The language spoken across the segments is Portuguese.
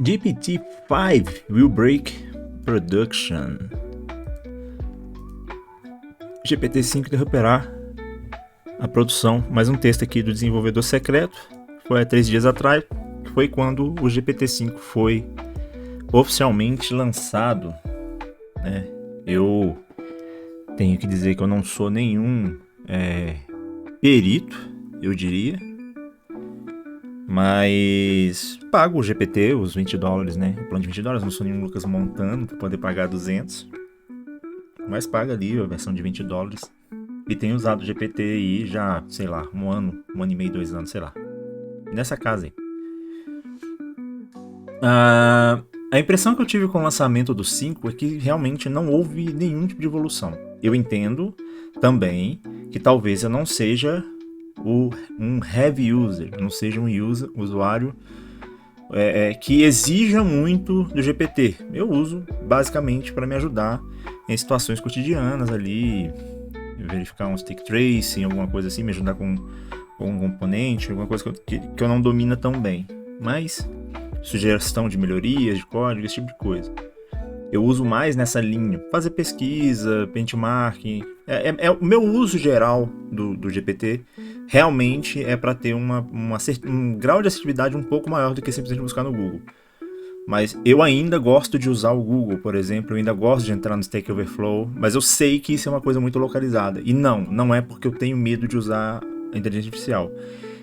GPT-5 will break production. GPT-5 interromperá a produção. Mais um texto aqui do desenvolvedor secreto. Foi há 3 dias atrás, que foi quando o GPT-5 foi oficialmente lançado, né? Eu tenho que dizer que eu não sou nenhum perito, eu diria, mas pago o GPT, os $20, né? O plano de $20, não sou nenhum Lucas Montano para poder pagar 200, mas paga ali a versão de $20 e tenho usado o GPT aí já, sei lá, um ano e meio, 2 anos, sei lá, nessa casa aí. A impressão que eu tive com o lançamento do 5 é que realmente não houve nenhum tipo de evolução. Eu entendo também que talvez eu não seja um heavy user, não seja um usuário que exija muito do GPT. Eu uso basicamente para me ajudar em situações cotidianas ali, verificar um stick tracing, alguma coisa assim, me ajudar com um componente, alguma coisa que eu não domino tão bem. Mas sugestão de melhorias de código, esse tipo de coisa. Eu uso mais nessa linha, fazer pesquisa, benchmarking. O meu uso geral do GPT realmente é para ter um grau de assertividade um pouco maior do que simplesmente buscar no Google. Mas eu ainda gosto de usar o Google, por exemplo, eu ainda gosto de entrar no Stack Overflow, mas eu sei que isso é uma coisa muito localizada. E não é porque eu tenho medo de usar a inteligência artificial.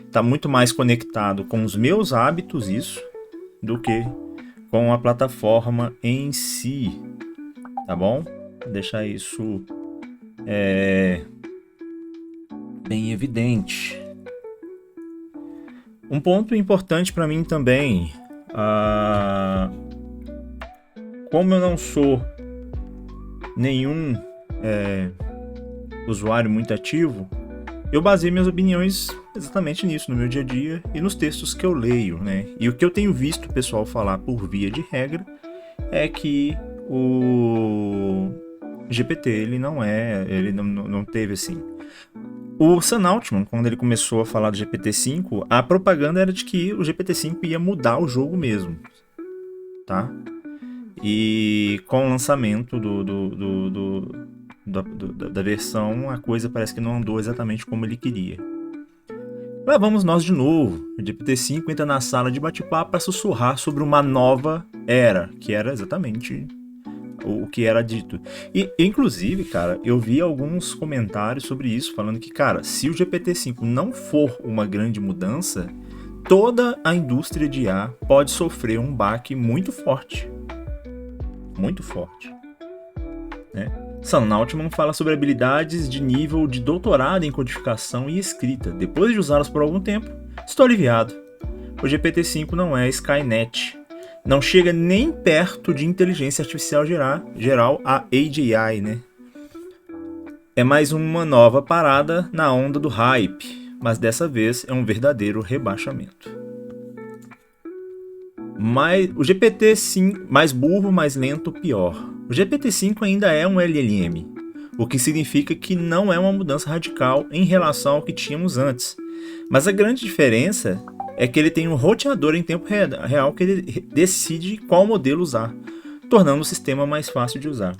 Está muito mais conectado com os meus hábitos, isso, do que com a plataforma em si, tá bom? Vou deixar isso bem evidente. Um ponto importante para mim também, como eu não sou nenhum usuário muito ativo, eu baseio minhas opiniões exatamente nisso, no meu dia a dia e nos textos que eu leio, né? E o que eu tenho visto o pessoal falar por via de regra é que o GPT, ele não teve assim. O Sam Altman, quando ele começou a falar do GPT-5, a propaganda era de que o GPT-5 ia mudar o jogo mesmo, tá? E com o lançamento da versão, a coisa parece que não andou exatamente como ele queria. Lá vamos nós de novo. O GPT-5 entra na sala de bate-papo para sussurrar sobre uma nova era, que era exatamente o que era dito. E, inclusive, cara, eu vi alguns comentários sobre isso, falando que, cara, se o GPT-5 não for uma grande mudança, toda a indústria de IA pode sofrer um baque muito forte. Muito forte. Né? Sam Altman fala sobre habilidades de nível de doutorado em codificação e escrita. Depois de usá-las por algum tempo, estou aliviado. O GPT-5 não é Skynet. Não chega nem perto de inteligência artificial geral, a AGI, né? É mais uma nova parada na onda do hype, mas dessa vez é um verdadeiro rebaixamento. O GPT-5, mais burro, mais lento, pior. O GPT-5 ainda é um LLM, o que significa que não é uma mudança radical em relação ao que tínhamos antes. Mas a grande diferença é que ele tem um roteador em tempo real que ele decide qual modelo usar, tornando o sistema mais fácil de usar.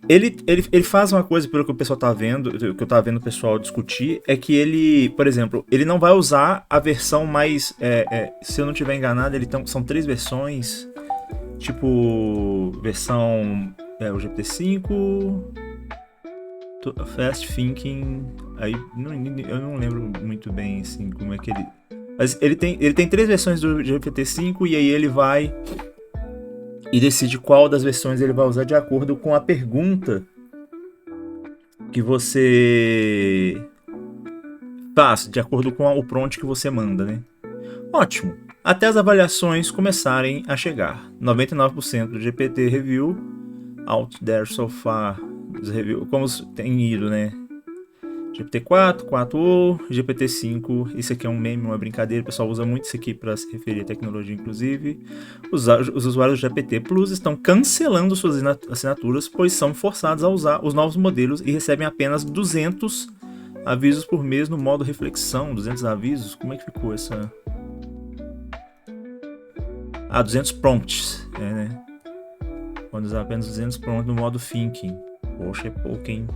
Ele faz uma coisa, pelo que o pessoal tá vendo, que eu tava vendo o pessoal discutir, é que ele, por exemplo, ele não vai usar a versão mais, se eu não estiver enganado, são 3 versões, tipo, versão, o GPT-5, Fast Thinking, aí eu não lembro muito bem, assim, como é que ele... Mas ele tem 3 versões do GPT-5 e aí ele vai e decide qual das versões ele vai usar de acordo com a pergunta que você faz, de acordo com o prompt que você manda, né? Ótimo! Até as avaliações começarem a chegar. 99% do GPT Review, out there so far, dos reviews, como tem ido, né? GPT-4, 4o, GPT-5, isso aqui é um meme, uma brincadeira, o pessoal usa muito isso aqui para se referir à tecnologia, inclusive. Os usuários do GPT Plus estão cancelando suas assinaturas, pois são forçados a usar os novos modelos e recebem apenas 200 avisos por mês no modo reflexão. 200 avisos? Como é que ficou essa... 200 prompts, né? Pode usar apenas 200 prompts no modo thinking. Poxa, é pouco, hein?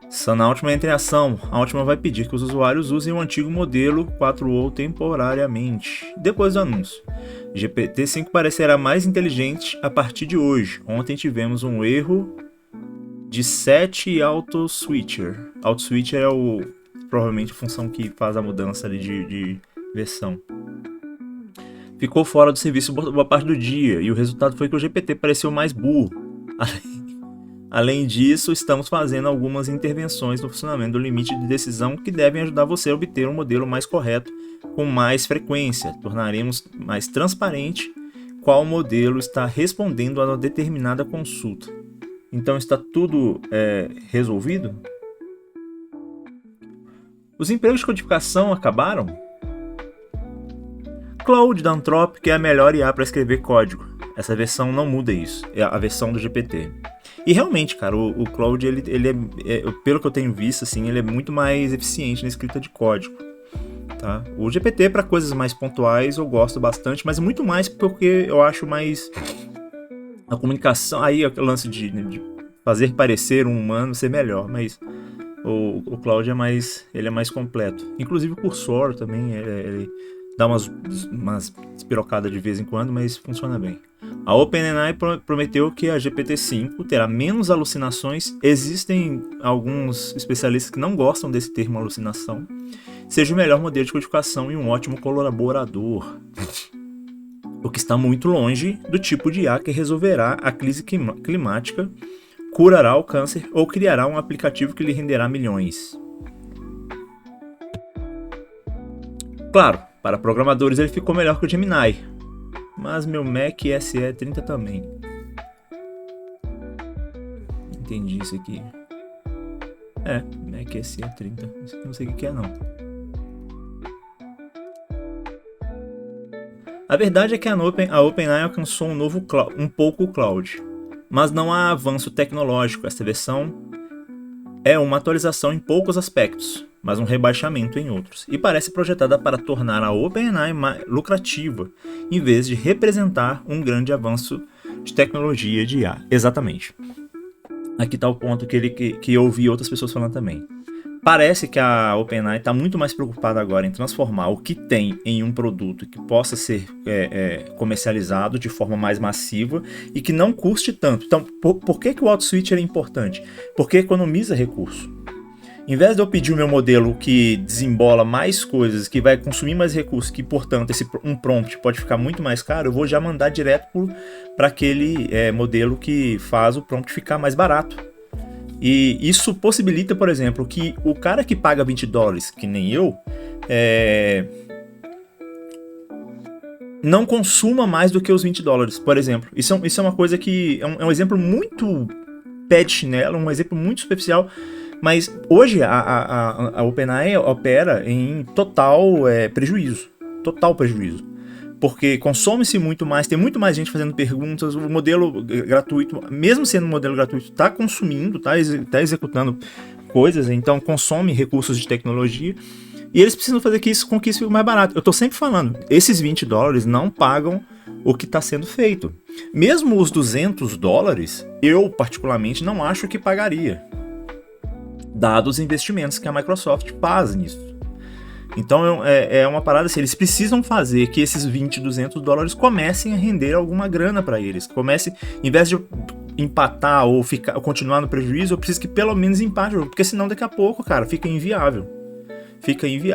Se na última interação, a última vai pedir que os usuários usem o antigo modelo 4o temporariamente. Depois do anúncio, GPT-5 parecerá mais inteligente a partir de hoje. Ontem tivemos um erro de set auto-switcher. Auto-switcher é provavelmente a função que faz a mudança ali de versão. Ficou fora do serviço boa parte do dia, e o resultado foi que o GPT pareceu mais burro. Além disso, estamos fazendo algumas intervenções no funcionamento do limite de decisão que devem ajudar você a obter um modelo mais correto com mais frequência. Tornaremos mais transparente qual modelo está respondendo a uma determinada consulta. Então está tudo resolvido? Os empregos de codificação acabaram? Claude da Anthropic é a melhor IA para escrever código. Essa versão não muda isso, é a versão do GPT. E realmente, cara, o Claude, ele pelo que eu tenho visto, assim, ele é muito mais eficiente na escrita de código. Tá? O GPT, para coisas mais pontuais, eu gosto bastante, mas muito mais porque eu acho mais a comunicação, aí é o lance de fazer parecer um humano ser melhor, mas o Claude ele é mais completo. Inclusive o cursor também, ele dá umas espirocadas de vez em quando, mas funciona bem. A OpenAI prometeu que a GPT-5 terá menos alucinações. Existem alguns especialistas que não gostam desse termo alucinação. Seja o melhor modelo de codificação e um ótimo colaborador. O que está muito longe do tipo de IA que resolverá a crise climática, curará o câncer ou criará um aplicativo que lhe renderá milhões. Claro, para programadores ele ficou melhor que o Gemini, mas meu Mac SE30 também. Entendi isso aqui. Mac SE30. Isso aqui não sei o que é não. A verdade é que a OpenAI alcançou um pouco o Claude, mas não há avanço tecnológico. Esta versão é uma atualização em poucos aspectos, mas um rebaixamento em outros, e parece projetada para tornar a OpenAI mais lucrativa, em vez de representar um grande avanço de tecnologia de IA. Exatamente. Aqui está o ponto que eu ouvi outras pessoas falando também. Parece que a OpenAI está muito mais preocupada agora em transformar o que tem em um produto que possa ser comercializado de forma mais massiva e que não custe tanto. Então, por que o auto-switcher é importante? Porque economiza recurso. Em vez de eu pedir o meu modelo que desembola mais coisas, que vai consumir mais recursos, que, portanto, um prompt pode ficar muito mais caro, eu vou já mandar direto para aquele modelo que faz o prompt ficar mais barato. E isso possibilita, por exemplo, que o cara que paga $20, que nem eu, não consuma mais do que os $20, por exemplo. Isso é uma coisa que é um exemplo muito pé de chinelo, um exemplo muito superficial, mas hoje a OpenAI opera em total prejuízo. Total prejuízo. Porque consome-se muito mais, tem muito mais gente fazendo perguntas, o modelo gratuito, mesmo sendo um modelo gratuito, está consumindo, está executando coisas, então consome recursos de tecnologia, e eles precisam fazer com que isso fique mais barato. Eu estou sempre falando, esses $20 não pagam o que está sendo feito. Mesmo os $200, eu particularmente não acho que pagaria, dados os investimentos que a Microsoft faz nisso. Então é uma parada assim, eles precisam fazer que esses $200 comecem a render alguma grana para eles. Em vez de empatar ou continuar no prejuízo, eu preciso que pelo menos empate, porque senão daqui a pouco, cara, fica inviável.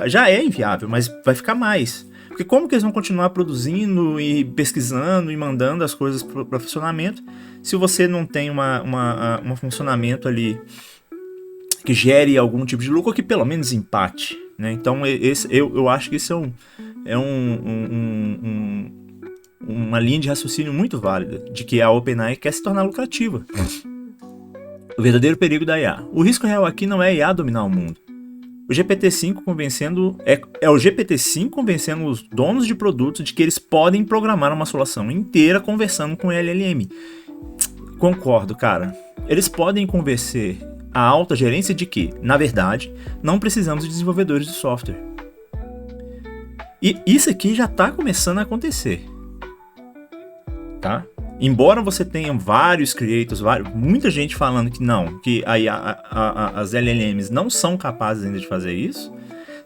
Já é inviável, mas vai ficar mais. Porque como que eles vão continuar produzindo e pesquisando e mandando as coisas para funcionamento se você não tem um funcionamento ali que gere algum tipo de lucro ou que pelo menos empate, né? Então eu acho que isso uma linha de raciocínio muito válida, de que a OpenAI quer se tornar lucrativa. O verdadeiro perigo da IA. O risco real aqui não é a IA dominar o mundo. O GPT-5 o GPT-5 convencendo os donos de produtos de que eles podem programar uma solução inteira conversando com o LLM. Concordo, cara. Eles podem convencer a alta gerência de que, na verdade, não precisamos de desenvolvedores de software. E isso aqui já está começando a acontecer. tá? Embora você tenha vários creators, muita gente falando que não, que as LLMs não são capazes ainda de fazer isso,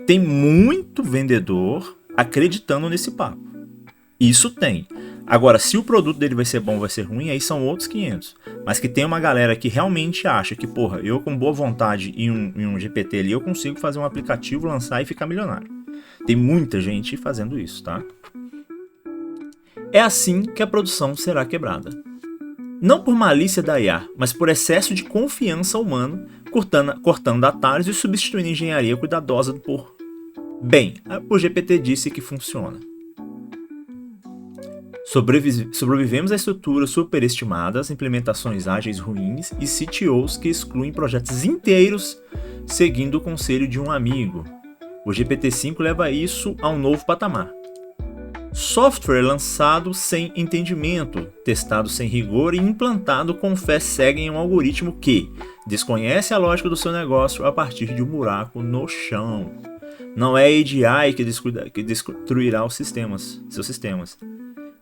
tem muito vendedor acreditando nesse papo. Isso tem. Agora, se o produto dele vai ser bom ou vai ser ruim, aí são outros 500. Mas que tem uma galera que realmente acha que, porra, eu com boa vontade em um GPT ali, eu consigo fazer um aplicativo, lançar e ficar milionário. Tem muita gente fazendo isso, tá? É assim que a produção será quebrada. Não por malícia da IA, mas por excesso de confiança humana, cortando atalhos e substituindo a engenharia cuidadosa por... Bem, o GPT disse que funciona. Sobrevivemos a estruturas superestimadas, implementações ágeis ruins e CTOs que excluem projetos inteiros seguindo o conselho de um amigo. O GPT-5 leva isso a um novo patamar. Software lançado sem entendimento, testado sem rigor e implantado com fé cega em um algoritmo que desconhece a lógica do seu negócio a partir de um buraco no chão. Não é a AGI que destruirá os seus sistemas.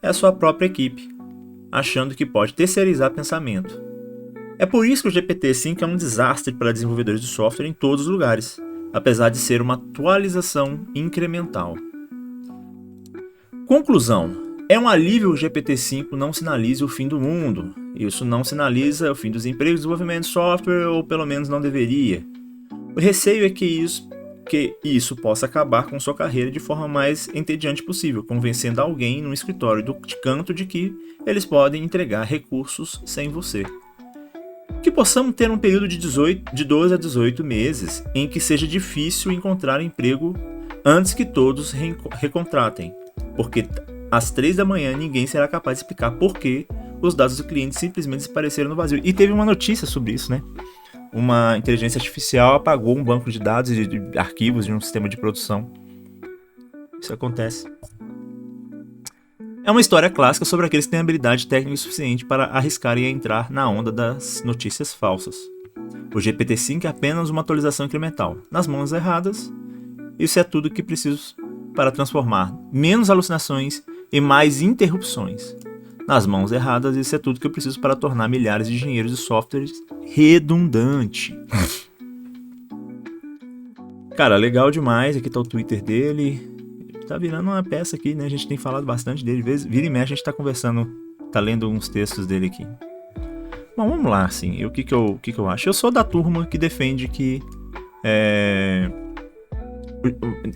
É a sua própria equipe, achando que pode terceirizar pensamento. É por isso que o GPT-5 é um desastre para desenvolvedores de software em todos os lugares, apesar de ser uma atualização incremental. Conclusão. É um alívio o GPT-5 não sinalize o fim do mundo. Isso não sinaliza o fim dos empregos de desenvolvimento de software, ou pelo menos não deveria. O receio é que isso possa acabar com sua carreira de forma mais entediante possível, convencendo alguém no escritório de canto de que eles podem entregar recursos sem você. Que possamos ter um período de 12 a 18 meses em que seja difícil encontrar emprego antes que todos recontratem, porque às 3 da manhã ninguém será capaz de explicar por que os dados do cliente simplesmente desapareceram no vazio. E teve uma notícia sobre isso, né? Uma inteligência artificial apagou um banco de dados e de arquivos de um sistema de produção. Isso acontece. É uma história clássica sobre aqueles que têm habilidade técnica suficiente para arriscarem a entrar na onda das notícias falsas. O GPT-5 é apenas uma atualização incremental. Nas mãos erradas, isso é tudo que preciso para transformar menos alucinações e mais interrupções. Nas mãos erradas, isso é tudo que eu preciso para tornar milhares de engenheiros de softwares redundante. Cara, legal demais. Aqui tá o Twitter dele. Tá virando uma peça aqui, né? A gente tem falado bastante dele. Vira e mexe, a gente tá conversando, tá lendo uns textos dele aqui. Bom, vamos lá, assim. O que que eu acho? Eu sou da turma que defende que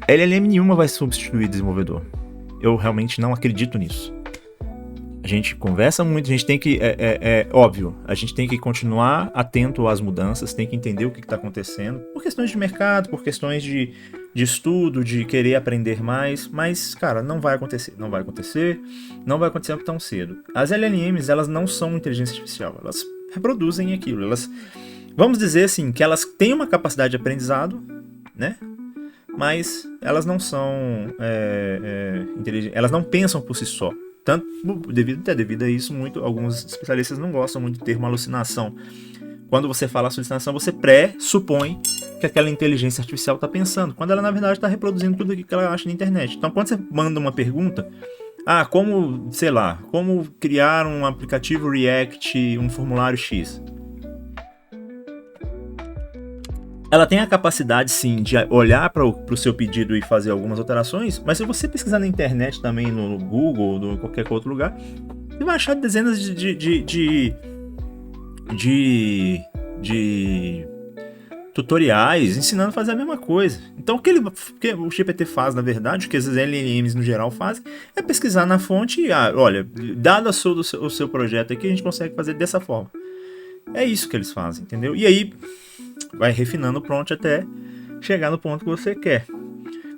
LLM nenhuma vai substituir desenvolvedor. Eu realmente não acredito nisso. A gente conversa muito, a gente tem que, óbvio, a gente tem que continuar atento às mudanças, tem que entender o que está acontecendo, por questões de mercado, por questões de estudo, de querer aprender mais, mas, cara, não vai acontecer tão cedo. As LLMs, elas não são inteligência artificial, elas reproduzem aquilo, vamos dizer assim, que elas têm uma capacidade de aprendizado, né? Mas elas não são inteligentes, elas não pensam por si só. Tanto devido a isso, alguns especialistas não gostam muito de ter uma alucinação. Quando você fala alucinação, você pressupõe que aquela inteligência artificial está pensando, quando ela na verdade está reproduzindo tudo aquilo que ela acha na internet. Então, quando você manda uma pergunta, como criar um aplicativo React, um formulário X? Ela tem a capacidade, sim, de olhar para o seu pedido e fazer algumas alterações, mas se você pesquisar na internet também, no Google ou em qualquer outro lugar, você vai achar dezenas de tutoriais ensinando a fazer a mesma coisa. Então, o que o GPT faz, na verdade, o que as LLMs no geral fazem, é pesquisar na fonte e, olha, dado o seu projeto aqui, a gente consegue fazer dessa forma. É isso que eles fazem, entendeu? E aí vai refinando o prompt até chegar no ponto que você quer.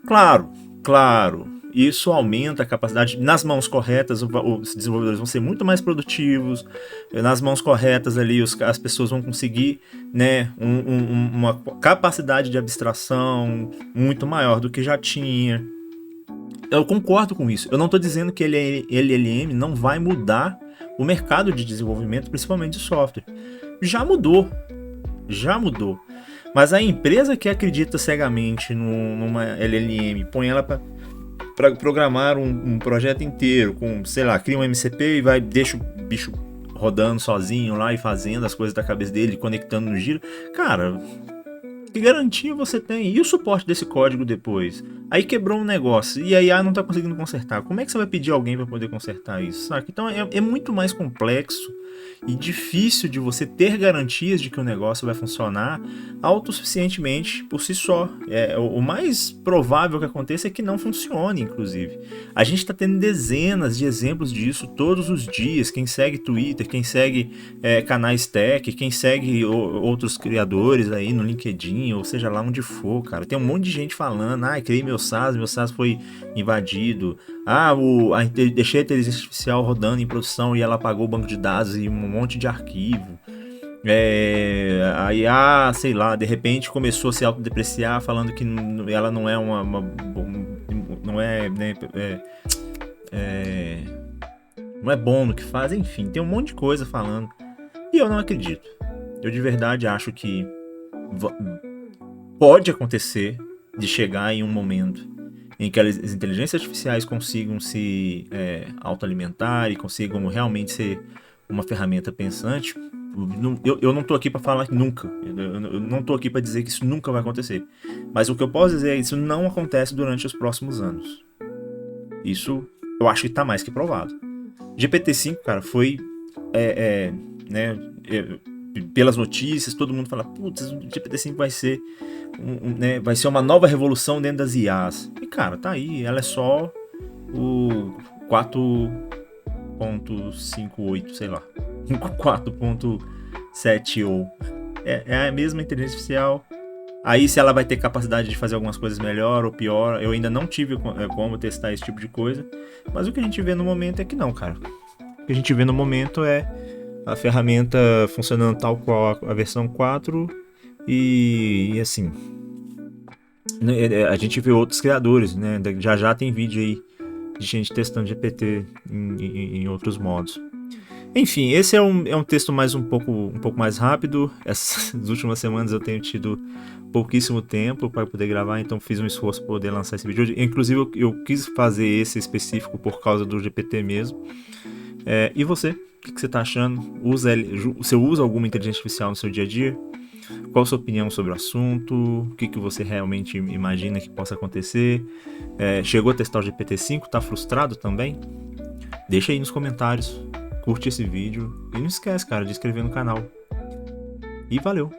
Claro, isso aumenta a capacidade. Nas mãos corretas, os desenvolvedores vão ser muito mais produtivos. Nas mãos corretas ali, as pessoas vão conseguir, né, uma capacidade de abstração muito maior do que já tinha. Eu concordo com isso. Eu não estou dizendo que LLM não vai mudar o mercado de desenvolvimento, principalmente de software. Já mudou. Mas a empresa que acredita cegamente numa LLM, põe ela para programar um projeto inteiro, com, sei lá, cria um MCP e deixa o bicho rodando sozinho lá e fazendo as coisas da cabeça dele, conectando no giro. Cara, que garantia você tem? E o suporte desse código depois? Aí quebrou um negócio e a IA não tá conseguindo consertar. Como é que você vai pedir alguém para poder consertar isso? Saca? Então é muito mais complexo e difícil de você ter garantias de que o negócio vai funcionar autossuficientemente por si só. O mais provável que aconteça é que não funcione, inclusive. A gente está tendo dezenas de exemplos disso todos os dias. Quem segue Twitter, quem segue canais tech, quem segue outros criadores aí no LinkedIn, ou seja lá onde for, cara. Tem um monte de gente falando, criei meu SaaS foi invadido. Deixei a inteligência artificial rodando em produção e ela apagou o banco de dados e um monte de arquivo. Aí, sei lá, de repente começou a se autodepreciar, falando que ela não é não é, né, não é bom no que faz, enfim, tem um monte de coisa falando. E eu não acredito. Eu de verdade acho que pode acontecer de chegar em um momento em que as inteligências artificiais consigam se autoalimentar e consigam realmente ser uma ferramenta pensante. Eu não tô aqui para falar nunca. Eu não tô aqui para dizer que isso nunca vai acontecer. Mas o que eu posso dizer é que isso não acontece durante os próximos anos. Isso eu acho que tá mais que provado. GPT-5, cara, foi né, pelas notícias, todo mundo fala, putz, o GPT-5 vai ser né, vai ser uma nova revolução dentro das IAs. E cara, tá aí, ela é só o 4.58, sei lá, 4.7 ou é a mesma inteligência artificial. Aí se ela vai ter capacidade de fazer algumas coisas melhor ou pior, eu ainda não tive como testar esse tipo de coisa, mas o que a gente vê no momento é que não, cara. O que a gente vê no momento é a ferramenta funcionando tal qual a versão 4 e assim, a gente vê outros criadores, né? Já tem vídeo aí de gente testando GPT em outros modos. Enfim, esse é um texto um pouco mais rápido. Essas últimas semanas eu tenho tido pouquíssimo tempo para poder gravar, então fiz um esforço para poder lançar esse vídeo. Inclusive eu quis fazer esse específico por causa do GPT mesmo. E você? O que você está achando? Você usa alguma inteligência artificial no seu dia a dia? Qual a sua opinião sobre o assunto? O que você realmente imagina que possa acontecer? Chegou a testar o GPT-5? Tá frustrado também? Deixa aí nos comentários. Curte esse vídeo. E não esquece, cara, de inscrever no canal. E valeu!